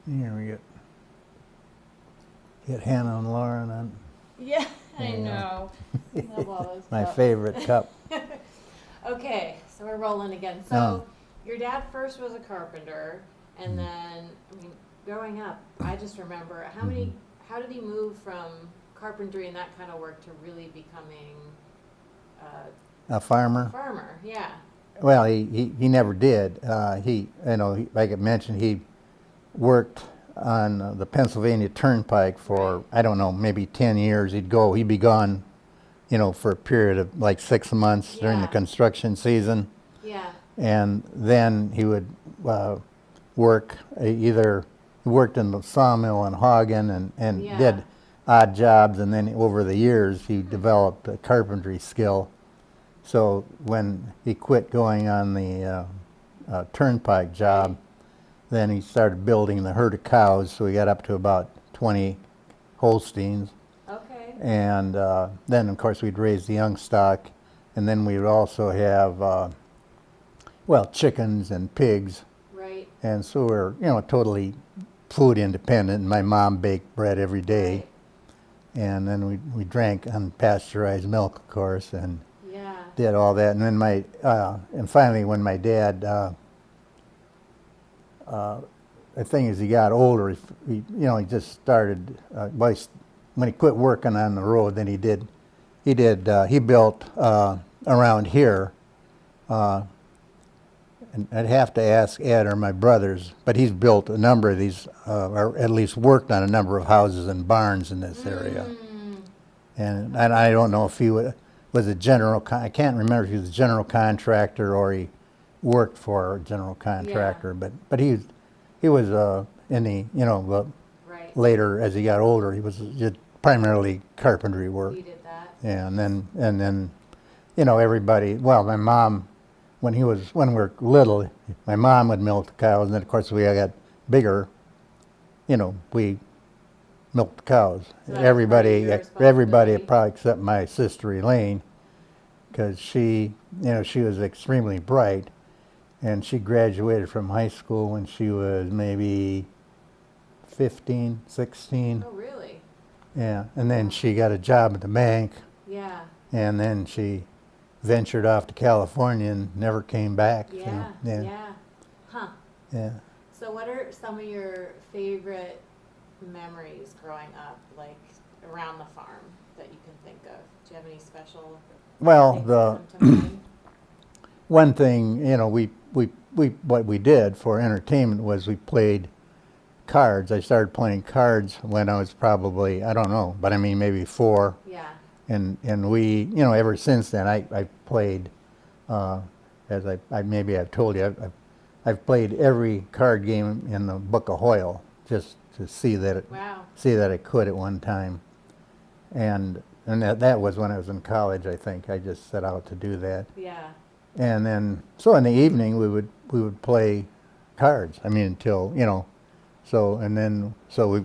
Here we get Hannah and Lauren on. Yeah, I Yeah. know. I love all those My cups. favorite cup. Okay, so we're rolling again. So Oh. your dad first was a carpenter, and Mm. then I mean, growing up, I just remember Mhm. how did he move from carpentry and that kind of work to really becoming A a farmer. farmer? Yeah. Well, he never did. Like I mentioned, he worked on the Pennsylvania Turnpike for, Right. I don't know, maybe 10 years. He'd be gone, for a period of like 6 months during the Yeah. construction season. Yeah. And then he would work either he worked in the sawmill in Hagen and Yeah. did odd jobs, and then over the years he developed a carpentry skill. So when he quit going on the turnpike job, Right. then he started building the herd of cows, so he got up to about 20 Holsteins. Okay. And then, of course, we'd raise the young stock, and then we would also have, chickens and pigs. Right. And so we're, totally food independent. And my mom baked bread every day. Right. And then we drank unpasteurized milk, of course, and Yeah. did all that. And then and finally, when my dad, the thing is, he got older. He just started. When he quit working on the road, then he built around here. And I'd have to ask Ed or my brothers, but he's built a number of these, or at least worked on a number of houses and barns in this area. And I don't know if he was a I can't remember if he was a general contractor or he worked for a general contractor. But he was in the Right. later as he got older, he was just primarily carpentry work. He did that. Yeah, and then everybody. Well, my mom, when we were little, my mom would milk the cows, and then of course we got bigger. We milked the cows. So that was part of your Everybody, responsibility. probably except my sister Elaine, because she was extremely bright, and she graduated from high school when she was maybe 15, 16. Oh, really? Yeah, and then she got a job at the bank, Yeah. and then she ventured off to California and never came back. Yeah. Yeah. Yeah. Huh. Yeah. So, what are some of your favorite memories growing up, like around the farm, that you can think of? Do you have any special Well, things the that come to mind? one thing, what we did for entertainment was we played cards. I started playing cards when I was probably, I don't know, but I mean maybe 4. Yeah. And we, ever since then, I played, as maybe I've told you, I've played every card game in the Book of Hoyle just to see that Wow. I could at one time. And that was when I was in college, I think. I just set out to do that. Yeah. And then, so in the evening, we would play cards. I mean, until, so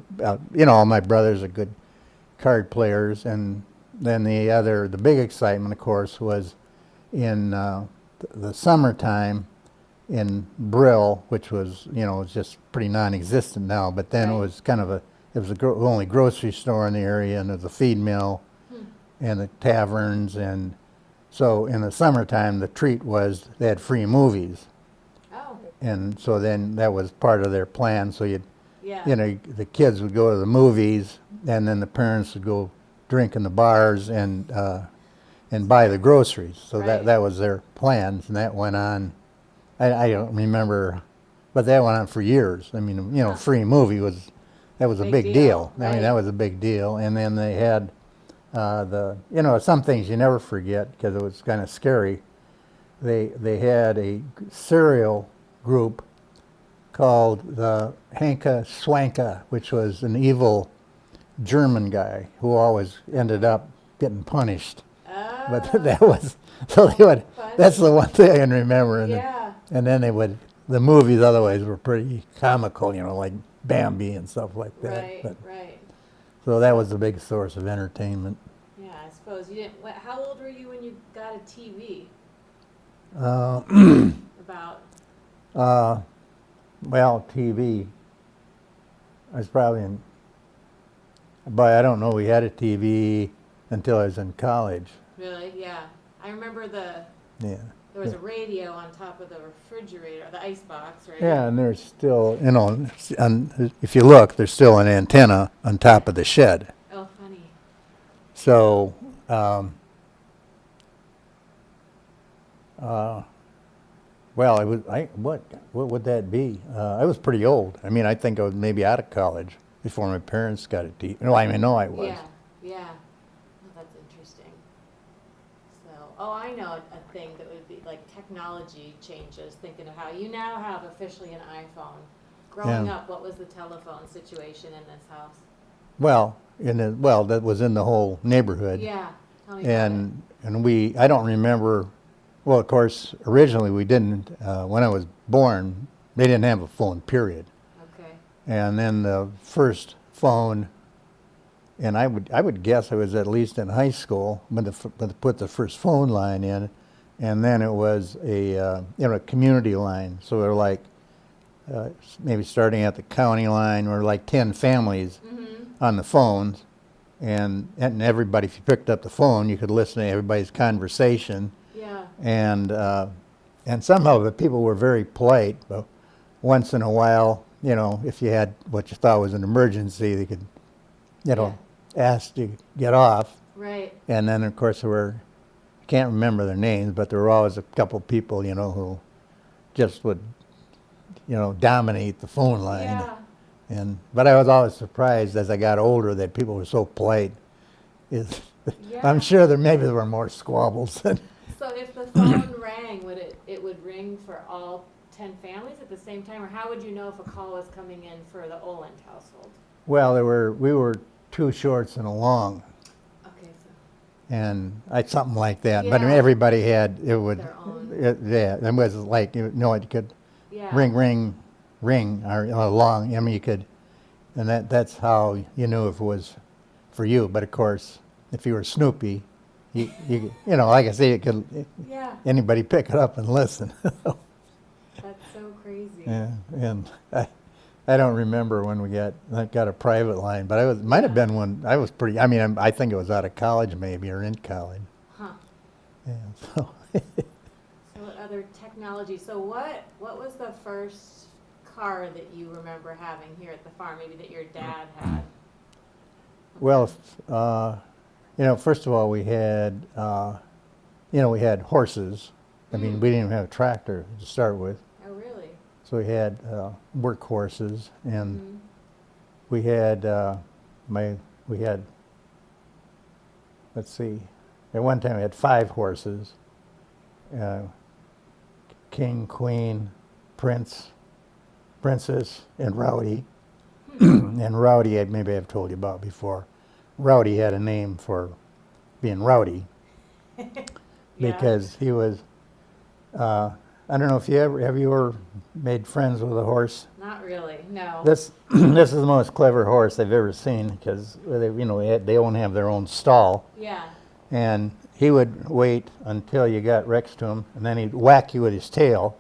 all my brothers are good card players. And then the big excitement, of course, was in the summertime in Brill, which was, was just pretty non-existent now. But then Right. it was kind of it was the only grocery store in the area, and there was a feed mill and the taverns. And so in the summertime, the treat was they had free movies. Oh. And so then that was part of their plan. So Yeah. the kids would go to the movies, and then the parents would go drink in the bars and buy the groceries. So Right. that was their plans, and that went on. I don't remember, but that went on for years. I mean, Huh. free movie was a Big big deal. I right. mean, that was a big deal. And then they had some things you never forget because it was kind of scary. They had a cereal group called the Hanka Swanka, which was an evil German guy who always ended up getting punished. Oh. But that was, so they would, Fun. that's the one thing I can remember. Yeah. And then the movies otherwise were pretty comical, like Bambi and stuff like that. Right. But, Right. so that was the big source of entertainment. Yeah. I suppose you didn't. How old were you when you got a TV? Uh, About. well, TV. I was probably in, but I don't know, we had a TV until I was in college. Really? Yeah. I remember there Yeah. was a radio on top of the refrigerator, the ice box, right? Yeah, and there's still, if you look, there's still an antenna on top of the shed. Oh, funny. So, well, what would that be? I was pretty old. I mean, I think I was maybe out of college before my parents got a TV. No, I know I was. Yeah, yeah. Oh, that's interesting. So, I know a thing that would be like technology changes, thinking of how you now have officially an iPhone. Growing Yeah. up, what was the telephone situation in this house? Well, that was in the whole neighborhood. Yeah, tell me about it. And I don't remember. Well, of course, originally we didn't. When I was born, they didn't have a phone. Period. Okay. And then the first phone, and I would guess I was at least in high school when they put the first phone line in, and then it was a community line. So they're like maybe starting at the county line, or like 10 families on the phones, and everybody, if you picked up the phone, you could listen to everybody's conversation. Yeah. And somehow the people were very polite, but once in a while, if you had what you thought was an emergency, they could, ask to get off. Right. And then, of course, I can't remember their names, but there were always a couple people, who just would, dominate the phone line. Yeah. But I was always surprised as I got older that people were so polite. Yeah. I'm sure maybe there were more squabbles than. So if the phone rang, it would ring for all 10 families at the same time, or how would you know if a call was coming in for the Olund household? Well, we were 2 shorts and a long, Okay, so and something like that. But Yeah. everybody had it would. Their own. It was like it could yeah. ring, or long. I mean, you could, and that's how you knew if it was for you. But of course, if you were Snoopy, you like I say, it could Yeah. anybody pick it up and listen. That's so crazy. Yeah, and I don't remember when we got a private line, but might have been when I was pretty. I mean, I think it was out of college maybe, or in college. Huh. Yeah. So So what other technology? So what was the first car that you remember having here at the farm? Maybe that your dad had. well, first of all, we had horses. I mean, we didn't even have a tractor to start with. Oh, really? So we had work horses, and Mhm. we had let's see, at one time we had 5 horses, King, Queen, Prince, Princess, and Rowdy. And Rowdy, maybe I've told you about before. Rowdy had a name for being rowdy because he was. I don't know if have you ever made friends with a horse? Not really. No. This is the most clever horse I've ever seen, because they don't have their own stall, Yeah. and he would wait until you got next to him, and then he'd whack you with his tail,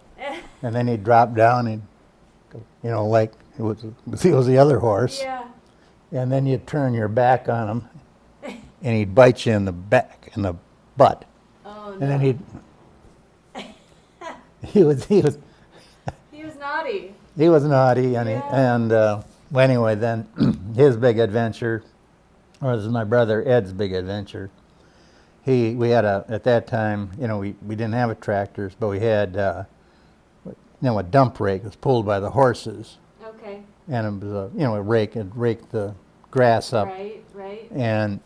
and then he'd drop down and like it was the other horse, Yeah. and then you'd turn your back on him, and he'd bite you in the back, in the butt, Oh no. and then he was He was naughty. He was naughty, and Yeah. well, anyway, then his big adventure, or this is my brother Ed's big adventure. We had at that time, we didn't have a tractor, but we had a dump rake that was pulled by the horses, Okay. and it was a rake. It raked the grass up, Right. and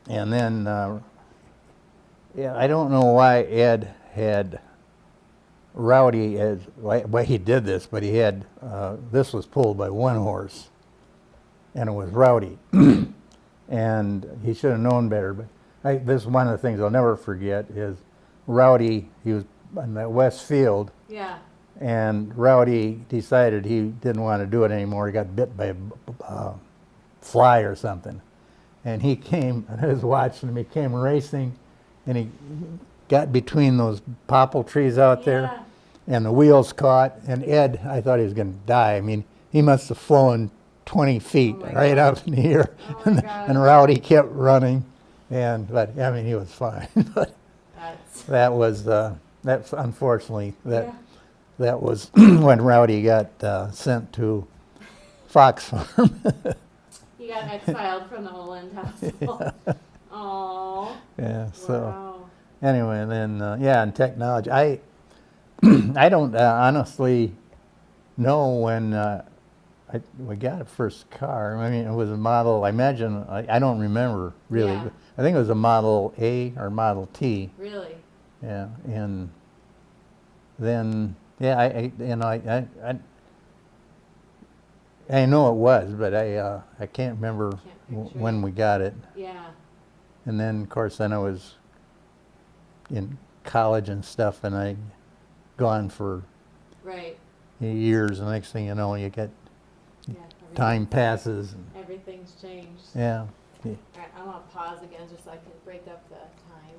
then I don't know why Ed had Rowdy why he did this, but he had this was pulled by one horse, and it was Rowdy, and he should have known better. But this is one of the things I'll never forget is Rowdy. He was in the West Field, Yeah. and Rowdy decided he didn't want to do it anymore. He got bit by a fly or something, and he came. And I was watching him. He came racing, and he got between those popple trees out there, and the wheels caught, and Ed, I thought he was going to die. I mean, he must have flown 20 feet Oh my right God. up in the air. Oh my God. And Rowdy kept running, but I mean, he was fine. But That's, that was, that's unfortunately, yeah. that was when Rowdy got sent to Fox Farm. He got exiled from the Olund household. Oh, Yeah, so wow. anyway, and then, yeah, and technology. I don't honestly know when we got a first car. I mean, it was a model, I imagine, I don't remember really. Yeah. I think it was a Model A or Model T. Really? Yeah, and then, yeah, I know it was, but I can't remember Can't picture when it. we got it. Yeah. And then, of course, then I was in college and stuff, and I gone for Right. years. And the next thing you know, you get Yeah. time passes. And, Everything's changed. yeah. All right, I'm gonna pause again just so I can break up the time.